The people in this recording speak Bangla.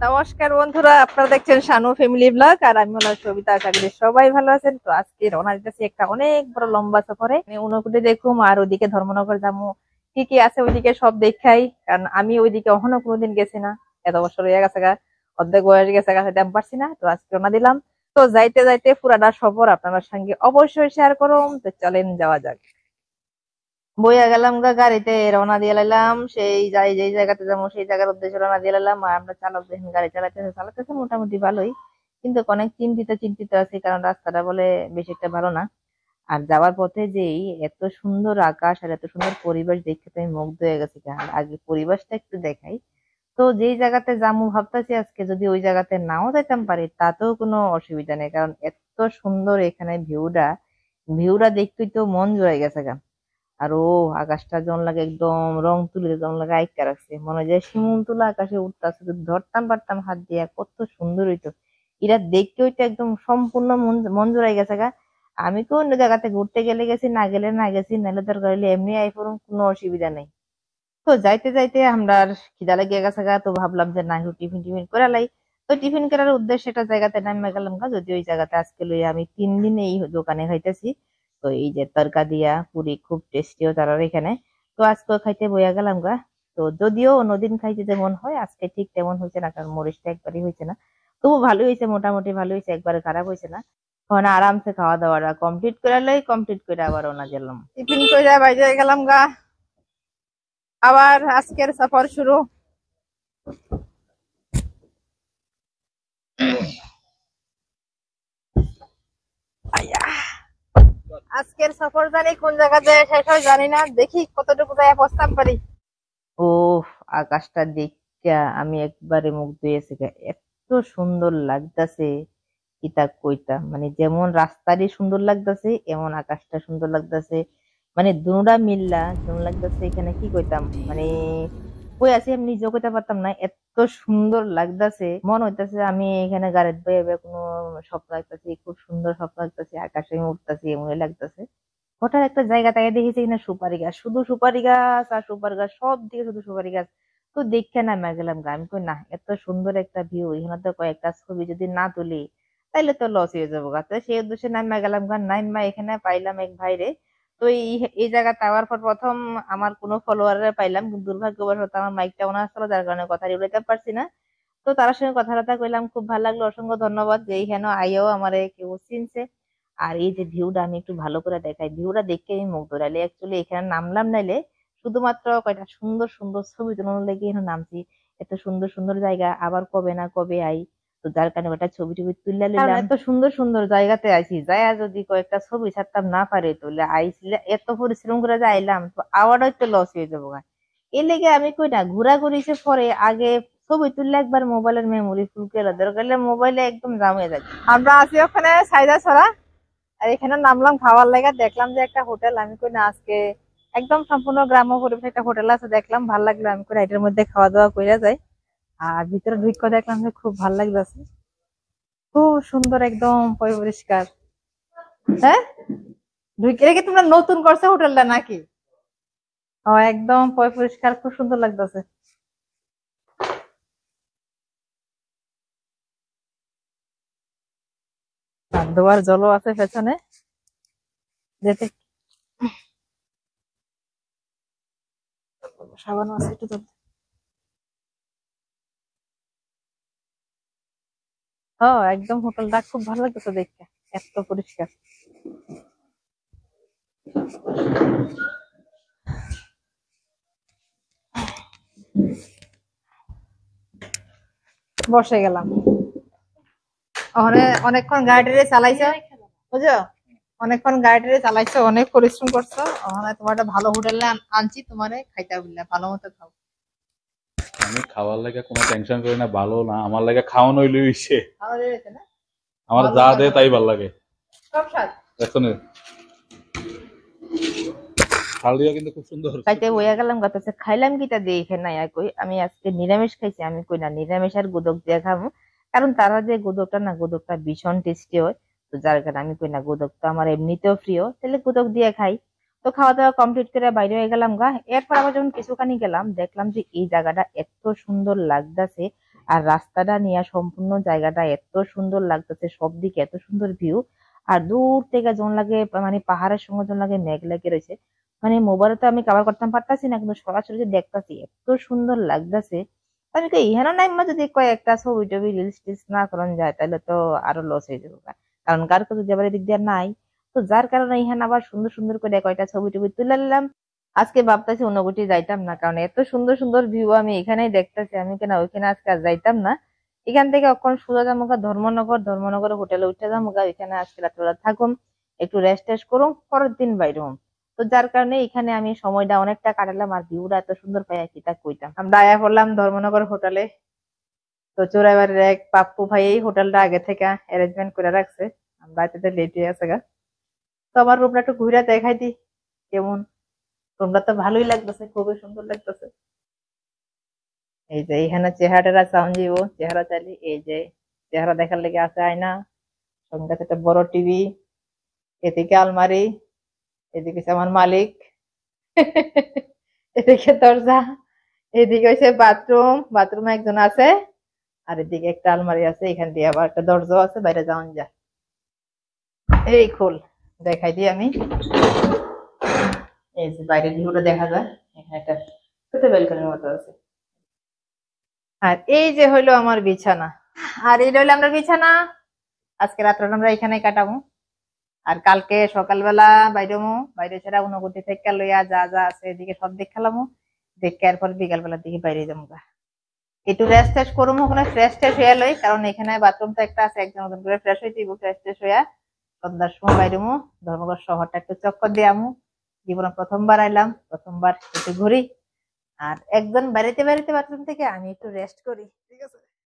নমস্কার বন্ধুরা, আপনারা দেখছেন শানু ফ্যামিলি ব্লগ আর আমি হলাম সবিতা। আশা করি সবাই ভালো আছেন। তো আজকে রওনা দিতেছি একটা অনেক বড় লম্বা সফরে। উনকুটে দেখুম আর ওইদিকে ধর্মনগর যাবো, কি কি আছে ওইদিকে সব দেখাই। কারণ আমি ওইদিকে কখনো কোনোদিন গেছি না, এত বছর হয়ে গেছে গা, অর্ধেক বয়স গেছে গা, যেতে পারছি না। তো আজকে রওনা দিলাম। তো যাইতে যাইতে পুরাটা সফর আপনার সঙ্গে অবশ্যই শেয়ার করুন। তো চলেন যাওয়া যাক। বইয়া গেলাম গা গাড়িতে, রওনা দিয়ে লাইলাম সেই যাই যেই জায়গাতে যাবো সেই জায়গার উদ্দেশ্যে রওনা দিয়ে লাইলাম। আর আমরা চালক দেখেন গাড়ি চালাতেছে মোটামুটি ভালোই, কিন্তু অনেক চিন্তিত চিন্তিত আছে, কারণ রাস্তাটা বলে বেশি একটা ভালো না। আর যাওয়ার পথে যেই এত সুন্দর আকাশ আর এত সুন্দর পরিবেশ দেখে তো আমি মুগ্ধ হয়ে গেছি। আর আগে পরিবেশটা একটু দেখাই। তো যেই জায়গাতে যাবো ভাবতেছি আজকে যদি ওই জায়গাতে নাও যেতাম পারি তাতেও কোনো অসুবিধা নেই, কারণ এত সুন্দর এখানে ভিউটা। ভিউটা দেখতেই তো মন জুড়াই গেছে গা। আর ও আকাশটা যেমন লাগে একদম রং তুলি যেমন লাগে আইকা রাখছে, মনে হয় যে শিমুল তুলা আকাশে উঠতেছে, যদি ধরতাম পারতাম হাত দিয়া কত সুন্দর হইতো। এরা দেখতে হইতো একদম সম্পূর্ণ মন মন জুড়াই গেছে গা। আমি তো অন্য জায়গাতে ঘুরতে গেলে গেছি, না গেলে না গেছি, নাহলে দরকার হইলে এমনি আই পড়ুম, কোনো অসুবিধা নেই। তো যাইতে যাইতে আমরা আর খিদা লেগে গেছে গা, তো ভাবলাম যে না একটু টিফিন টিফিন করে লাই। তো টিফিন করার উদ্দেশ্যে একটা জায়গাতে নামে গেলাম গা, যদি ওই জায়গাতে আজকে লই আমি 3 দিন এই দোকানে খাইতেছি। তো এই যে তরকা দিয়া পুরি খুব টেস্টিও তার এখানে। তো আজকে খাইতে বইয়া গেলাম গা। তো যদিও অন্যদিন খাইতে যেমন হয় আজকে ঠিক তেমন হয়েছে না, কারণ মরিচটা একবারই হয়েছে না। তবু ভালোই হয়েছে, মোটামুটি ভালো হয়েছে, একবারে খারাপ হয়েছে না। ওখানে আরামসে খাওয়া দাওয়াটা কমপ্লিট করে লাই, কমপ্লিট করে আবার ওনা গেলাম, টিফিন করে বাইরে গেলাম গা। আবার আজকের সফর শুরু। আইয়া, আজকের সফর জানি কোন জায়গা যায় শেষ হয় জানি না, দেখি কতটুকু যায় পৌঁছতাম পারি। ও আকাশটা দেখা আমি একবারে মুগ্ধ হয়েছি গা। এত সুন্দর লাগতাছে, কিতা কইতা, মানে যেমন রাস্তারই সুন্দর লাগতাছে এমন আকাশটা সুন্দর লাগতাছে। মানে দুটা মিল্লা যেমন লাগতাছে এখানে কি কইতাম, মানে কই আছি আমি নিজেও কইতে পারতাম না, এত সুন্দর লাগতাছে। মনে হইতাছে আমি এখানে গাড়িতে বয়ে কোনো স্বপ্ন দেখতেছি, খুব সুন্দর স্বপ্ন দেখতেছি, আকাশে আমি উঠতেছি এমনই লাগতেছে। হঠাৎ একটা জায়গা তাই দেখেছি কিনা সুপারি গাছ, শুধু সুপারি গাছ আর সুপারি গাছ, সব দিকে শুধু সুপারি গাছ। তো দেখে নামা গেলাম গা। আমি কই না, এত সুন্দর একটা ভিউ, এখানে তো কয়েকটা ছবি যদি না তুলি তাইলে তো লস হয়ে যাবো গা। তো সেই উদ্দেশ্যে নামা গেলাম গা। নাইমা এখানে পাইলাম এক ভাইরে। তো এই জায়গা যাওয়ার পর প্রথম আমার কোনো ফলোয়ার পাইলাম, কিন্তু দুর্ভাগ্যবশত আমার মাইকটা ওনার ছিল, যার কারণে কথা বলতে পারছি না। তো তার সঙ্গে কথাবার্তা কইলাম, খুব ভালো লাগলো, অসংখ্য ধন্যবাদ যে এইখানে আইও আমারে কেউ চিনছে। আর এই যে ভিউটা আমি একটু ভালো করে দেখাই, ভিউটা দেখে আমি মুগ্ধ হইলে অ্যাকচুয়ালি এখানে নামলাম নাইলে শুধুমাত্র কয়টা সুন্দর সুন্দর ছবি তোলানোর লেগে এখানে নামছি। এত সুন্দর সুন্দর জায়গা, আবার কবে না কবে আই। তো যার কারণে ওটা ছবি টবি তুললে নিলাম। এত সুন্দর সুন্দর জায়গাতে আইছি, যাইয়া যদি কয়েকটা ছবি ছাড়তাম না পারে তুলে আইছিলে, এত পরিশ্রম করে যে আইলাম, তো আওয়ারও একটু লস হয়ে যাবো। এই লেগে আমি কই না, ঘোরাঘুরি সে পরে আগে ছবি তুললে একবার মোবাইলের মেমোরি ফুল করে দরকার হলে মোবাইলে একদম জাম হয়ে যাবে। আমরা আছি ওখানে সাইদা ছড়া, আর এখানে নামলাম খাওয়ার লাগা, দেখলাম যে একটা হোটেল, আমি কই না আজকে একদম সম্পূর্ণ গ্রাম্য পরিবেশ একটা হোটেল আছে, দেখলাম ভালো লাগলো, আমি কই এটার মধ্যে খাওয়া দাওয়া কইরা যাই। আর ভিতরে ঢুকে দেখলাম যে খুব ভালো লাগতেছে, খুব সুন্দর একদম পরিষ্কার। হ্যাঁ, ঢুকে রেখে তোমরা নতুন করছো হোটেলটা নাকি? ও একদম পরিষ্কার, খুব সুন্দর লাগতেছে। আর দোয়ার জলও আছে পেছনে যেতে, সাবানও আছে একটু ধরতে। ও একদম হোটেলটা খুব ভালো লাগতেছে দেখতে, এত পরিষ্কার। বসে গেলাম ওখানে, অনেকক্ষণ গাড়িটারে চালাইছো বুঝছো, অনেকক্ষণ গাড়িটারে চালাইছো, অনেক পরিশ্রম করছো, ওখানে তোমার একটা ভালো হোটেলে আনছি, তোমারে খাইতে বললে ভালো মতো খাও। আমি খাওয়ার লাগে কোনো টেনশন করি না, ভালো না আমার লাগে খাওয়ানো হইলে হইছে। ভালো লেগেছে না? আমার যা দে তাই ভাল লাগে। সব স্বাদ এখন থালিও কিন্তু খুব সুন্দর। খাইতে বইয়া গেলাম গাছে, খাইলাম কিটা দিয়ে এখানে নাই কই, আমি আজকে নিরামিষ খাইছি। আমি কই না নিরামিষ আর গোদক দিয়ে খাবো, কারণ তারা যে গোদকটা না, গোদকটা ভীষণ টেস্টি হয়। তো যার কারণে আমি কই না, গোদক তো আমার এমনিতেও প্রিয়, তাহলে গোদক দিয়ে খাই। তো খাওয়া দাওয়া কমপ্লিট করে বাইরে হয়ে গেলাম গা। এরপর আবার যখন কিছুখানি গেলাম দেখলাম যে এই জায়গাটা এত সুন্দর লাগতেছে। আর রাস্তাটা নিয়ে সম্পূর্ণ জায়গাটা এত সুন্দর লাগতেছে, সব দিকে এত সুন্দর ভিউ। আর দূর থেকে জন লাগে, মানে পাহাড়ের সঙ্গে জন লাগে মেঘ লেগে রয়েছে। মানে মোবাইলে তো আমি কভার করতে পারতাছি না, কিন্তু সরাসরি যে দেখতাছি এত সুন্দর লাগতেছে। আমি তো ইহানো নাইমা যদি কয়েকটা ছবি টবি রিলস টিলস না করান যায় তাহলে তো আরো লস হয়ে যাবে। কারণ কার কাছে যাবার দিক দিয়ে নাই, তো যার কারণে ইহান আবার সুন্দর সুন্দর করে কয়টা ছবি টবি তুলে নিলাম। আজকে ভাবতেছি অনুগুটি যাইতাম না, কারণ এত সুন্দর সুন্দর ভিউ আমি এখানেই দেখতেছি, আমি কেন ওইখানে আজকে আর যাইতাম না। এখান থেকে অখন সোজা যাবো ধর্মনগর, ধর্মনগরে হোটেলে উঠে যাবো, ওইখানে আজকে রাত্রে থাকুম, একটু রেস্ট টেস্ট করুম, পরের দিন বাইর হম। তো যার কারণে এখানে আমি সময়টা অনেকটা কাটালাম, আর ভিউটা এত সুন্দর পাই কি তা কইতাম। আমরা আয়া পড়লাম ধর্মনগর হোটেলে। তো চোরাইবাড়ির এক পাপ্পু ভাই এই হোটেলটা আগে থেকে অ্যারেঞ্জমেন্ট করে রাখছে, আমরা এতে লেট হয়ে আছে গা। তো আমার রুমটা একটু ঘুরে দেখাই দি কেমন। রুমটা তো ভালোই লাগতেছে, খুবই সুন্দর লাগতেছে। এই যে এখানে চেহারাটা সাউন্ড দিব, চেহারা চাইলে এই যে চেহারা দেখার লেগে আছে আয়না, সঙ্গে আছে একটা বড় টিভি, এদিকে আলমারি, এদিকে হচ্ছে আমার মালিক, এদিকে দরজা, এদিকে হচ্ছে বাথরুম, বাথরুমে একজন আছে, আর এদিকে একটা আলমারি আছে, এখান দিয়ে আবার একটা দরজা আছে, বাইরে যাওয়ান যা। এই খোল দেখাই দিই আমি। এই যে বাইরের ভিউটা দেখা যায়, এখানে একটা ছোট ব্যালকনির মতো আছে। আর এই যে হইলো আমার বিছানা, আর এই হইলো আমরা বিছানা। আজকে রাত্রে আমরা এখানে কাটাবো, আর কালকে সকালবেলা বাইরেমো, বাইরে ছাড়া অনুভূতি থেকে লইয়া যা যা আছে এদিকে সব দেখালামো, দেখে এরপর বিকাল বেলার দিকে বাইরে যাবো। একটু রেস্ট টেস্ট করবো, ওখানে ফ্রেশ ট্রেশ হয়ে লই, কারণ এখানে বাথরুম তো একটা আছে, একজন মতন করে ফ্রেশ হইতে ফ্রেশ ট্রেশ হইয়া সন্ধ্যার সময় বাইরেমো, ধর্মগড় শহরটা একটু চক্কর দিয়ে আমু। জীবনে প্রথমবার আইলাম, প্রথমবার একটু ঘুরি। আর একজন বাড়িতে বাড়িতে বাথরুম থেকে আমি একটু রেস্ট করি, ঠিক আছে।